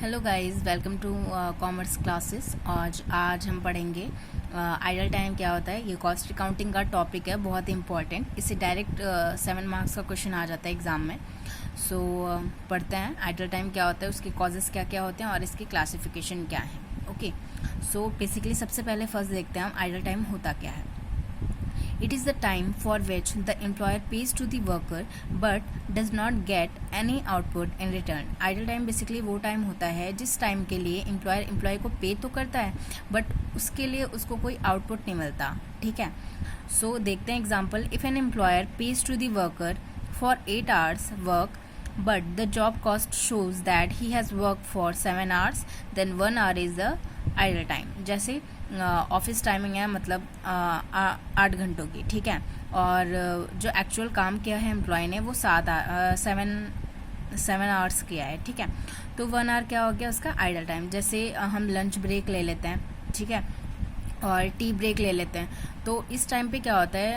Hello guys, welcome to commerce classes. आज हम पढ़ेंगे आइडल टाइम क्या होता है। ये कॉस्ट अकाउंटिंग का टॉपिक है, बहुत इंपॉर्टेंट। इससे डायरेक्ट 7 मार्क्स का क्वेश्चन आ जाता है एग्जाम में। सो पढ़ते हैं आइडल टाइम क्या होता है, उसके कॉजेज़ क्या क्या होते हैं और इसकी क्लासिफिकेशन क्या है। ओके, सो बेसिकली सबसे पहले फर्स्ट देखते हैं हम आइडल टाइम होता क्या है। It is the time for which the employer pays to the worker but does not get any output in return. Idle time basically वो टाइम होता है जिस टाइम के लिए एम्प्लॉय को पे तो करता है बट उसके लिए उसको कोई आउटपुट नहीं मिलता। ठीक है, सो देखते हैं example. If an employer pays to the worker for 8 hours work but the job cost shows that he has worked for 7 hours, then 1 hour is the idle time. जैसे ऑफिस टाइमिंग है, मतलब 8 घंटों की। ठीक है, और जो एक्चुअल काम किया है एम्प्लॉय ने वो 7 आवर्स किया है। ठीक है, तो 1 आवर क्या हो गया उसका आइडल टाइम। जैसे हम लंच ब्रेक ले लेते हैं, ठीक है, और टी ब्रेक ले लेते हैं। तो इस टाइम पे क्या होता है,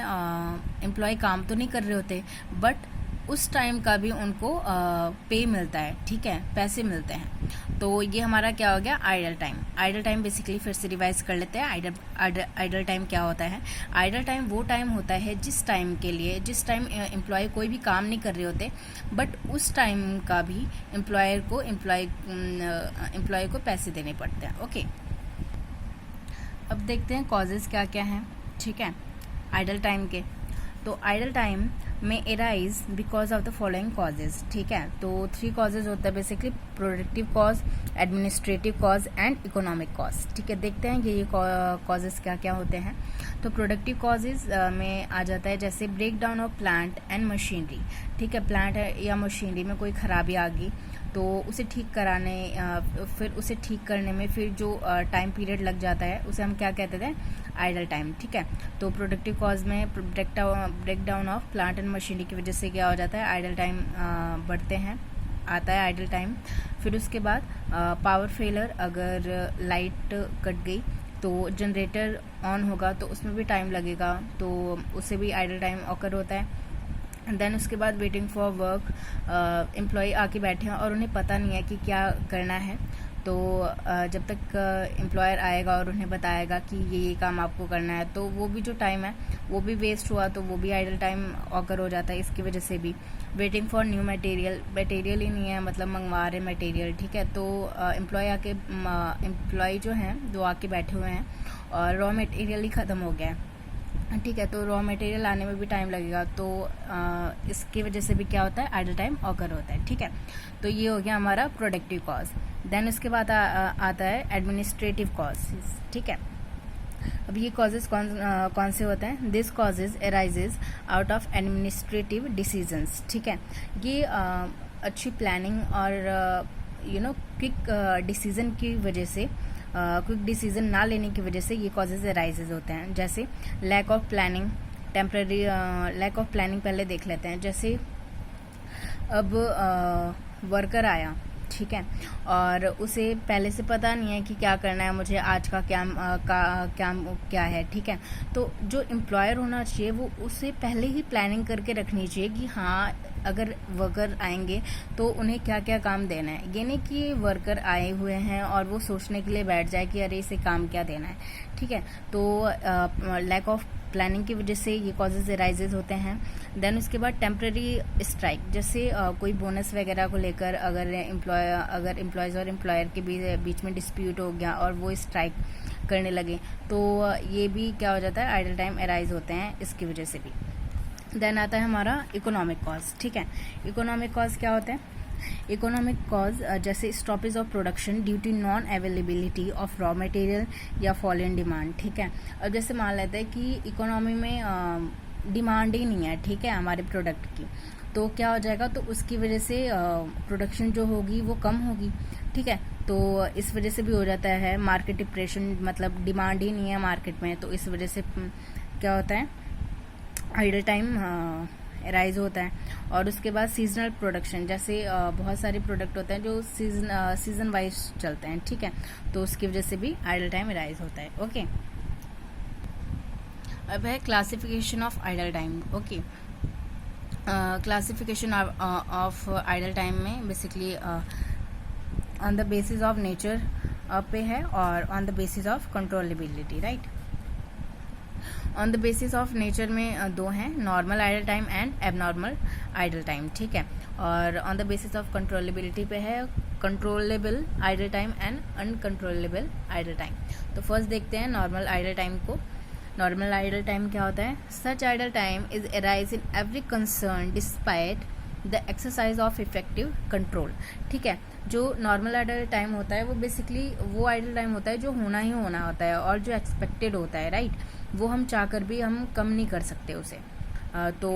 एम्प्लॉय काम तो नहीं कर रहे होते बट उस टाइम का भी उनको पे मिलता है। ठीक है, पैसे मिलते हैं। तो ये हमारा क्या हो गया idle time. Idle time basically फिर से रिवाइज कर लेते हैं। आइडल टाइम क्या होता है। आइडल टाइम वो टाइम होता है जिस टाइम के लिए, जिस टाइम एम्प्लॉय कोई भी काम नहीं कर रहे होते बट उस टाइम का भी एम्प्लॉय को पैसे देने पड़ते हैं। ओके, अब देखते हैं कॉजेज़ क्या क्या हैं। ठीक है, आइडल टाइम के। तो आइडल टाइम में arise because of the following causes. ठीक है, तो 3 कॉजेज होता है basically: productive cause, administrative cause and economic cause. ठीक है, देखते हैं ये कॉजेज क्या क्या होते हैं। तो प्रोडक्टिव कॉजेज में आ जाता है जैसे break down of plant and machinery. ठीक है, प्लांट या मशीनरी में कोई खराबी आ गई तो उसे ठीक कराने फिर उसे ठीक करने में फिर जो टाइम पीरियड लग जाता है उसे हम क्या कहते थे, आइडल टाइम। ठीक है, तो प्रोडक्टिव कॉज में break down of plant and machinery की वजह से क्या हो जाता है, आइडल टाइम बढ़ते हैं, आता है आइडल टाइम। फिर उसके बाद पावर फेलर, अगर लाइट कट गई तो जनरेटर ऑन होगा तो उसमें भी टाइम लगेगा, तो उससे भी आइडल टाइम ऑकर होता है। देन उसके बाद वेटिंग फॉर वर्क, एम्प्लॉय आके बैठे हैं और उन्हें पता नहीं है कि क्या करना है। तो जब तक एम्प्लॉयर आएगा और उन्हें बताएगा कि ये काम आपको करना है, तो वो भी जो टाइम है वो भी वेस्ट हुआ, तो वो भी आइडल टाइम ऑकर हो जाता है इसकी वजह से भी। वेटिंग फॉर न्यू मटेरियल ही नहीं है, मतलब मंगवा रहे मटेरियल। ठीक है, तो एम्प्लॉय जो हैं वो आके बैठे हुए हैं और रॉ मटेरियल ही ख़त्म हो गया है। ठीक है, तो रॉ मटेरियल आने में भी टाइम लगेगा, तो इसकी वजह से भी क्या होता है, आइडल टाइम ऑकर होता है। ठीक है, तो ये हो गया हमारा प्रोडक्टिव कॉज। देन उसके बाद आता है एडमिनिस्ट्रेटिव कॉज। ठीक है, अब ये कॉजेज कौन से होते हैं। This causes arises out of administrative decisions. ठीक है, ये अच्छी प्लानिंग और क्विक डिसीजन की वजह से, क्विक डिसीजन ना लेने की वजह से ये कॉजेज अराइजेज होते हैं। जैसे lack of planning, temporary lack of planning पहले देख लेते हैं। जैसे अब वर्कर आया, ठीक है, और उसे पहले से पता नहीं है कि क्या करना है, मुझे आज का क्या है। ठीक है, तो जो एम्प्लॉयर होना चाहिए वो उसे पहले ही प्लानिंग करके रखनी चाहिए कि हाँ, अगर वर्कर आएंगे तो उन्हें क्या क्या काम देना है। ये नहीं कि वर्कर आए हुए हैं और वो सोचने के लिए बैठ जाए कि अरे इसे काम क्या देना है। ठीक है, तो लैक ऑफ प्लानिंग की वजह से ये कॉजेज अराइजेज होते हैं। देन उसके बाद टेम्पररी स्ट्राइक, जैसे कोई बोनस वगैरह को लेकर अगर एम्प्लॉयज़ और एम्प्लॉयर के बीच में डिस्प्यूट हो गया और वो स्ट्राइक करने लगे, तो ये भी क्या हो जाता है, आइडल टाइम अराइज होते हैं इसकी वजह से भी। देन आता है हमारा इकोनॉमिक कॉज। ठीक है, इकोनॉमिक कॉज क्या होते हैं। इकोनॉमिक कॉज जैसे stoppage of production due to non availability of raw material या फॉल इन डिमांड। ठीक है, अब जैसे मान लेते हैं कि इकोनॉमी में डिमांड ही नहीं है, ठीक है, हमारे प्रोडक्ट की, तो क्या हो जाएगा, तो उसकी वजह से प्रोडक्शन जो होगी वो कम होगी। ठीक है, तो इस वजह से भी हो जाता है मार्केट डिप्रेशन, मतलब डिमांड ही नहीं है मार्केट में, तो इस वजह से क्या होता है, आइडल टाइम राइज होता है। और उसके बाद सीजनल प्रोडक्शन, जैसे बहुत सारे प्रोडक्ट होते हैं जो सीजन वाइज चलते हैं। ठीक है, तो उसकी वजह से भी आइडल टाइम राइज होता है। ओके, अब है classification of idle time. Okay, classification of idle time में basically on the basis of nature पे है और on the basis of controllability, right. On the basis of nature में दो हैं, normal idle time and abnormal idle time, ठीक है। और on the basis of controllability पे है controllable idle time and uncontrollable idle time. तो फर्स्ट देखते हैं नॉर्मल आइडल टाइम को। नॉर्मल आइडल टाइम क्या होता है? Such idle time is arise in every concern despite the exercise of effective control, ठीक है। जो नॉर्मल आइडल टाइम होता है वो बेसिकली वो आइडल टाइम होता है जो होना ही होना होता है और जो एक्सपेक्टेड होता है, राइट। वो हम चाहकर भी हम कम नहीं कर सकते उसे। तो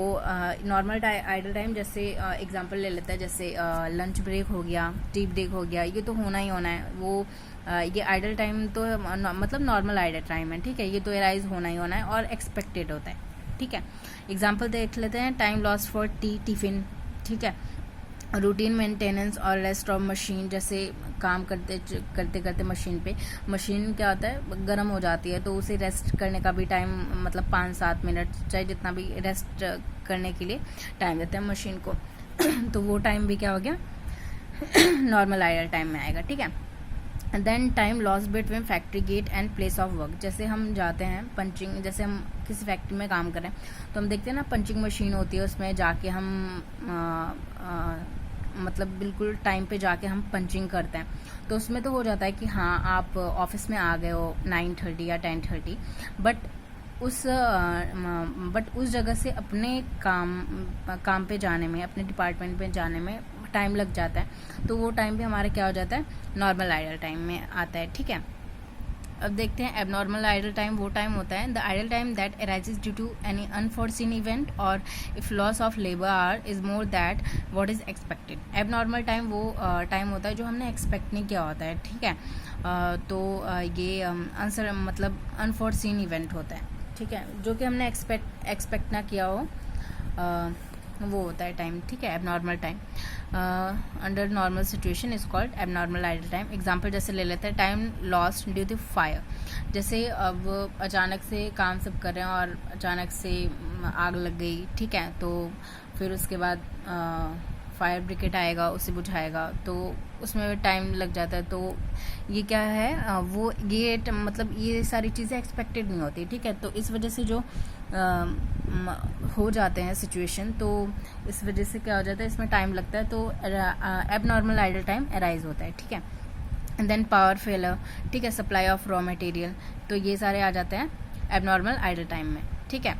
नॉर्मल आइडल टाइम जैसे एग्जांपल ले लेते हैं, जैसे लंच ब्रेक हो गया, टी ब्रेक हो गया, ये तो होना ही होना है। वो ये आइडल टाइम तो मतलब नॉर्मल आइडल टाइम है, ठीक है। ये तो अराइज होना ही होना है और एक्सपेक्टेड होता है, ठीक है। एग्जांपल देख लेते हैं, टाइम लॉस्ट फॉर टिफिन, ठीक है। रूटीन मेंटेनेंस और रेस्ट ऑफ मशीन, जैसे काम करते करते मशीन क्या होता है, गर्म हो जाती है, तो उसे रेस्ट करने का भी टाइम मतलब 5-7 मिनट, चाहे जितना भी रेस्ट करने के लिए टाइम देते हैं मशीन को तो वो टाइम भी क्या हो गया नॉर्मल आइडल टाइम में आएगा, ठीक है। Then time loss between factory gate and place of work, जैसे हम जाते हैं पंचिंग, जैसे हम किसी फैक्ट्री में काम करें तो हम देखते हैं ना पंचिंग मशीन होती है, उसमें जाके हम मतलब बिल्कुल टाइम पे जाके हम पंचिंग करते हैं, तो उसमें तो हो जाता है कि हाँ आप ऑफिस में आ गए हो 9:30 या 10:30, बट उस जगह से अपने काम पे जाने में, अपने डिपार्टमेंट पे जाने में टाइम लग जाता है, तो वो टाइम भी हमारा क्या हो जाता है, नॉर्मल आइडल टाइम में आता है, ठीक है। अब देखते हैं एबनॉर्मल आइडल टाइम। वो टाइम होता है the idle time that arises due to any unforeseen event और if loss of labour hour is more that what is expected. Abnormal time वो टाइम होता है जो हमने एक्सपेक्ट नहीं किया होता है, ठीक है। तो ये आंसर मतलब अनफॉर्सीन इवेंट होता है, ठीक है, जो कि हमने एक्सपेक्ट ना किया हो, वो होता है टाइम, ठीक है, abnormal time. Under normal situation is called abnormal idle time. Example जैसे ले लेते हैं, time lost due to fire, जैसे अब अचानक से काम सब कर रहे हैं और अचानक से आग लग गई, ठीक है, तो फिर उसके बाद फायर ब्रिगेड आएगा, उसे बुझाएगा, तो उसमें टाइम लग जाता है। तो ये क्या है, वो ये मतलब ये सारी चीज़ें एक्सपेक्टेड नहीं होती, ठीक है। तो इस वजह से जो हो जाते हैं सिचुएशन, तो इस वजह से क्या हो जाता है, इसमें टाइम लगता है, तो एबनॉर्मल आइडल टाइम अराइज होता है, ठीक है। एंड देन पावर फेलर, ठीक है, सप्लाई ऑफ रॉ मटेरियल, तो ये सारे आ जाते हैं एबनॉर्मल आइडल टाइम में, ठीक है।